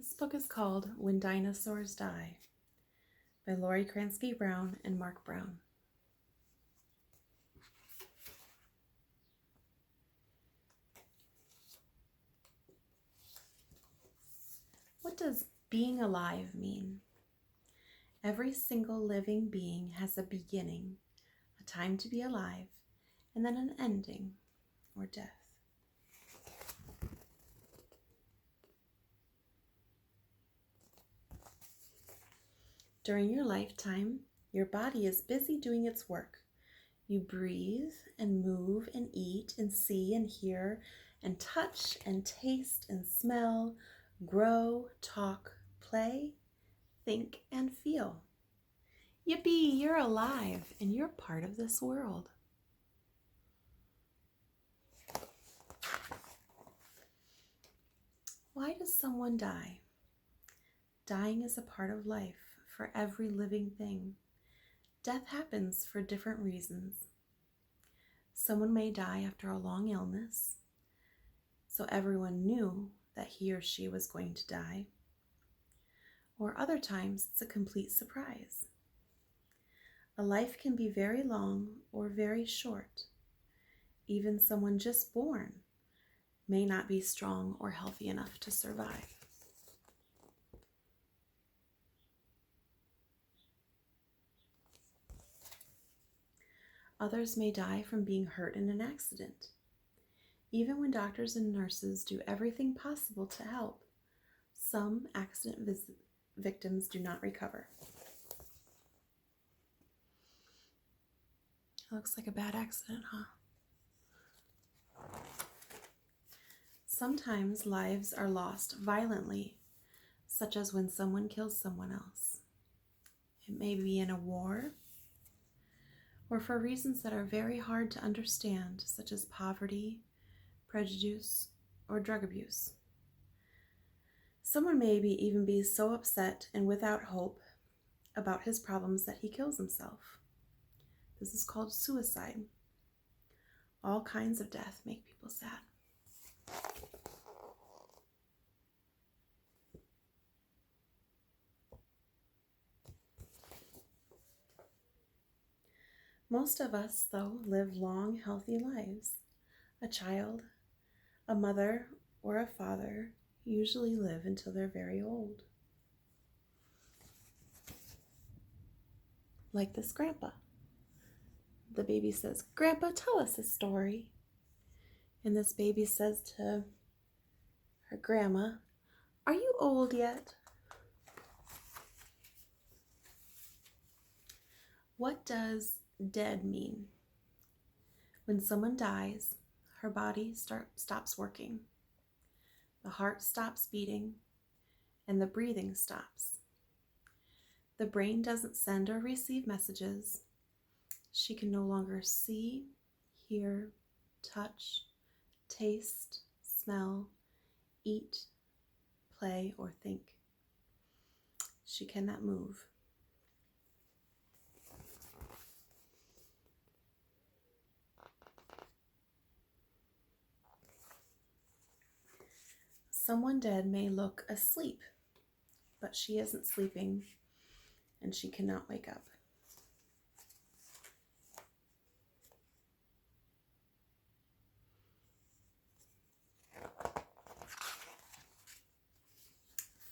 This book is called When Dinosaurs Die by Lori Kransky Brown and Mark Brown. What does being alive mean? Every single living being has a beginning, a time to be alive, and then an ending, or death. During your lifetime, your body is busy doing its work. You breathe and move and eat and see and hear and touch and taste and smell, grow, talk, play, think, and feel. Yippee, you're alive and you're part of this world. Why does someone die? Dying is a part of life for every living thing. Death happens for different reasons. Someone may die after a long illness, so everyone knew that he or she was going to die. Or other times, it's a complete surprise. A life can be very long or very short. Even someone just born may not be strong or healthy enough to survive. Others may die from being hurt in an accident. Even when doctors and nurses do everything possible to help, some accident victims do not recover. It looks like a bad accident, huh? Sometimes lives are lost violently, such as when someone kills someone else. It may be in a war, or for reasons that are very hard to understand, such as poverty, prejudice, or drug abuse. Someone may even be so upset and without hope about his problems that he kills himself. This is called suicide. All kinds of death make people sad. Most of us, though, live long, healthy lives. A child, a mother, or a father usually live until they're very old. Like this grandpa. The baby says, "Grandpa, tell us a story." And this baby says to her grandma, "Are you old yet?" What does dead mean? When someone dies, her body stops working. The heart stops beating, and the breathing stops. The brain doesn't send or receive messages. She can no longer see, hear, touch, taste, smell, eat, play, or think. She cannot move. Someone dead may look asleep, but she isn't sleeping and she cannot wake up.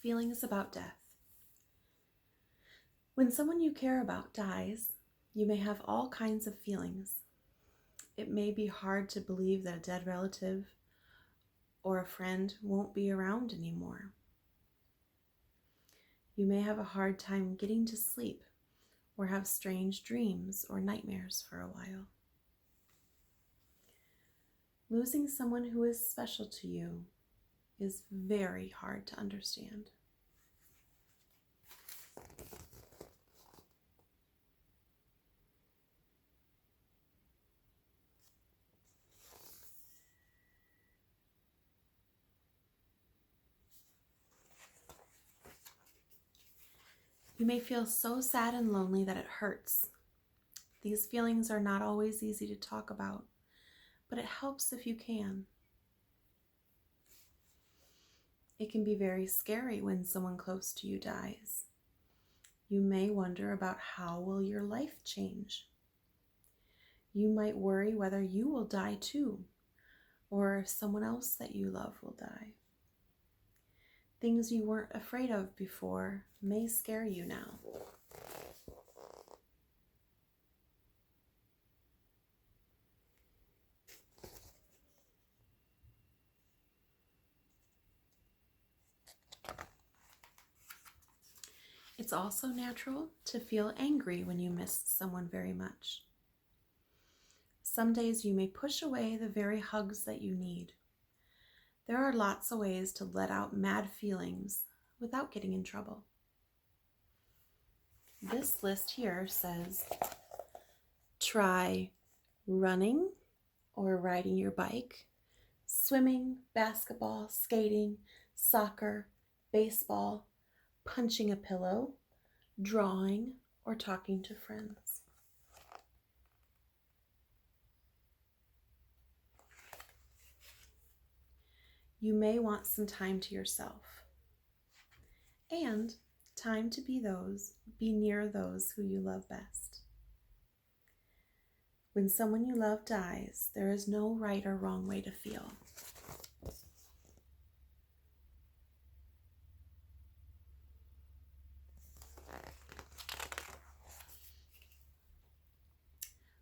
Feelings about death. When someone you care about dies, you may have all kinds of feelings. It may be hard to believe that a dead relative or a friend won't be around anymore. You may have a hard time getting to sleep or have strange dreams or nightmares for a while. Losing someone who is special to you is very hard to understand. You may feel so sad and lonely that it hurts. These feelings are not always easy to talk about, but it helps if you can. It can be very scary when someone close to you dies. You may wonder about how will your life change. You might worry whether you will die too, or if someone else that you love will die. Things you weren't afraid of before may scare you now. It's also natural to feel angry when you miss someone very much. Some days you may push away the very hugs that you need. There are lots of ways to let out mad feelings without getting in trouble. This list here says try running or riding your bike, swimming, basketball, skating, soccer, baseball, punching a pillow, drawing, or talking to friends. You may want some time to yourself and time to be near those who you love best. When someone you love dies, there is no right or wrong way to feel.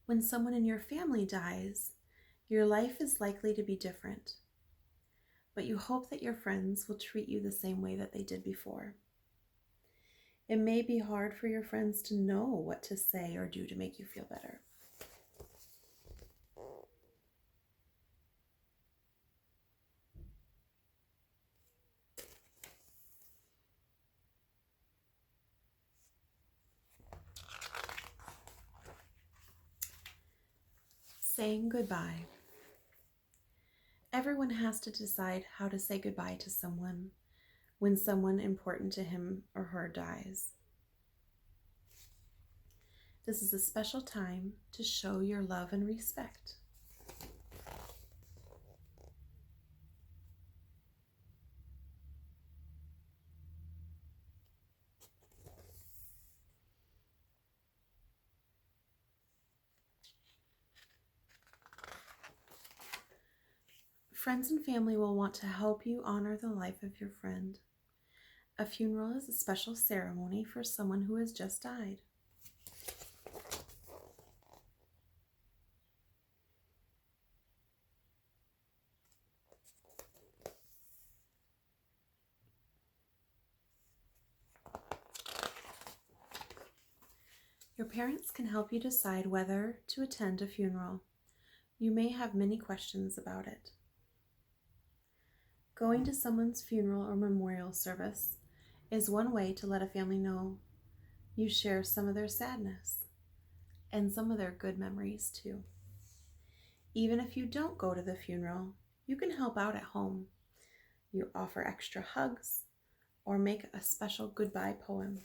When someone in your family dies, your life is likely to be different, but you hope that your friends will treat you the same way that they did before. It may be hard for your friends to know what to say or do to make you feel better. Saying goodbye. Everyone has to decide how to say goodbye to someone when someone important to him or her dies. This is a special time to show your love and respect. Friends and family will want to help you honor the life of your friend. A funeral is a special ceremony for someone who has just died. Your parents can help you decide whether to attend a funeral. You may have many questions about it. Going to someone's funeral or memorial service is one way to let a family know you share some of their sadness and some of their good memories too. Even if you don't go to the funeral, you can help out at home. You offer extra hugs or make a special goodbye poem.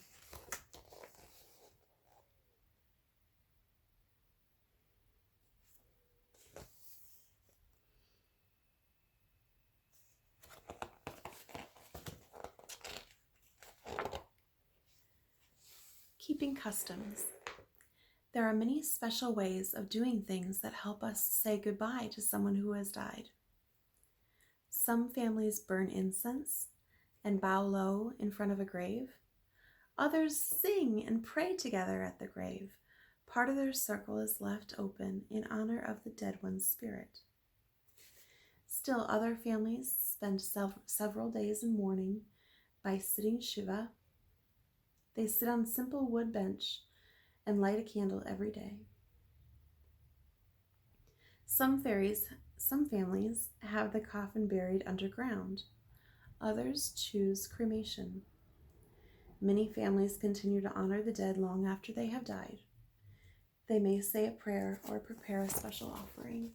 Keeping customs. There are many special ways of doing things that help us say goodbye to someone who has died. Some families burn incense and bow low in front of a grave. Others sing and pray together at the grave. Part of their circle is left open in honor of the dead one's spirit. Still, other families spend several days in mourning by sitting Shiva. They sit on a simple wood bench and light a candle every day. Some families have the coffin buried underground. Others choose cremation. Many families continue to honor the dead long after they have died. They may say a prayer or prepare a special offering.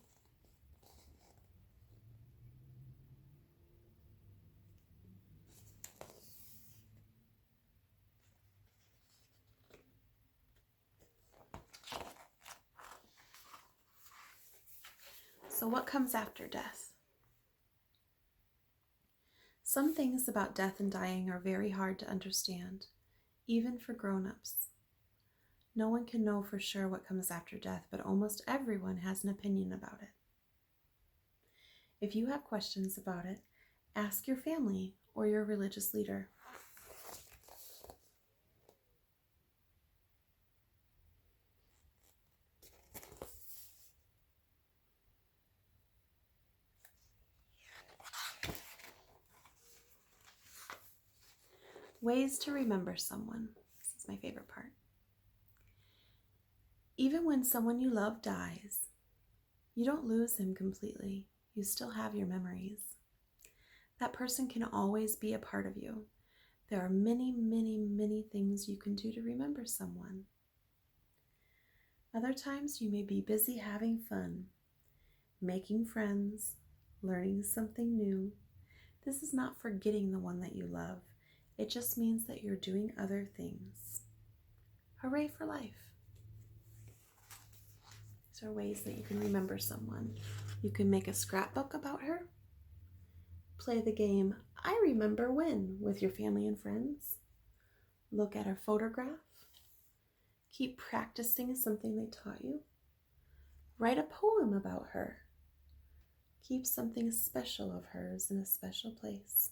So what comes after death? Some things about death and dying are very hard to understand, even for grown-ups. No one can know for sure what comes after death, but almost everyone has an opinion about it. If you have questions about it, ask your family or your religious leader. Ways to remember someone. This is my favorite part. Even when someone you love dies, you don't lose him completely. You still have your memories. That person can always be a part of you. There are many, many, many things you can do to remember someone. Other times you may be busy having fun, making friends, learning something new. This is not forgetting the one that you love. It just means that you're doing other things. Hooray for life. These are ways that you can remember someone. You can make a scrapbook about her. Play the game I Remember When with your family and friends. Look at her photograph. Keep practicing something they taught you. Write a poem about her. Keep something special of hers in a special place.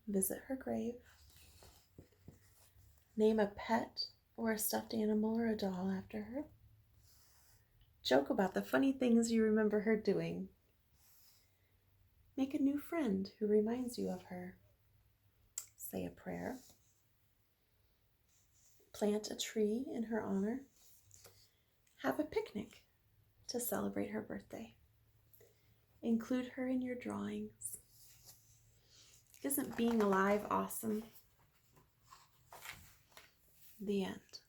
Visit her grave. Name a pet or a stuffed animal or a doll after her. Joke about the funny things you remember her doing. Make a new friend who reminds you of her. Say a prayer. Plant a tree in her honor. Have a picnic to celebrate her birthday. Include her in your drawings. Isn't being alive awesome? The end.